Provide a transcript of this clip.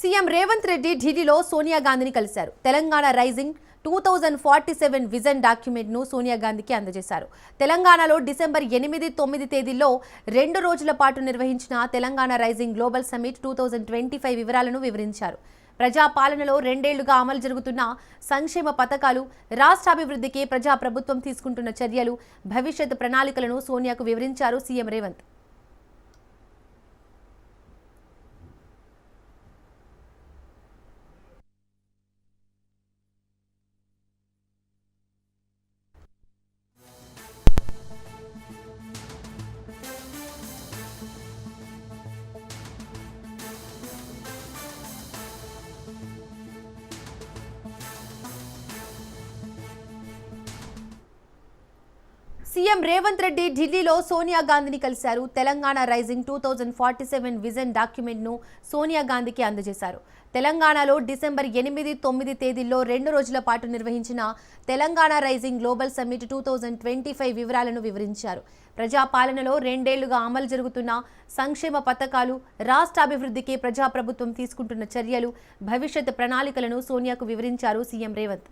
CM Revanth Reddy ఢిల్లీలో సోనియా గాంధీని కలిశారు. తెలంగాణ రైజింగ్ 2047 విజన్ డాక్యుమెంట్ను సోనియా గాంధీకి అందజేశారు. తెలంగాణలో డిసెంబర్ 8, 9 తేదీల్లో 2 రోజుల పాటు నిర్వహించిన తెలంగాణ రైజింగ్ గ్లోబల్ సమ్మిట్ 2025 వివరాలను వివరించారు. ప్రజాపాలనలో 2 ఏళ్లుగా అమలు జరుగుతున్న సంక్షేమ పథకాలు, రాష్ట్రాభివృద్ధికి ప్రజాప్రభుత్వం తీసుకుంటున్న చర్యలు, భవిష్యత్ ప్రణాళికలను సోనియాకు వివరించారు సీఎం రేవంత్. సీఎం రేవంత్ రెడ్డి ఢిల్లీలో సోనియా గాంధీని కలిశారు. తెలంగాణ రైజింగ్ 2047 విజన్ డాక్యుమెంట్ను సోనియా గాంధీకి అందజేశారు. తెలంగాణలో డిసెంబర్ 8, 9 తేదీల్లో 2 రోజుల పాటు నిర్వహించిన తెలంగాణ రైజింగ్ గ్లోబల్ సమ్మిట్ 2025 వివరాలను వివరించారు. ప్రజాపాలనలో 2 ఏళ్లుగా అమలు జరుగుతున్న సంక్షేమ పథకాలు, రాష్ట్రాభివృద్ధికి ప్రజాప్రభుత్వం తీసుకుంటున్న చర్యలు, భవిష్యత్ ప్రణాళికలను సోనియాకు వివరించారు సీఎం రేవంత్.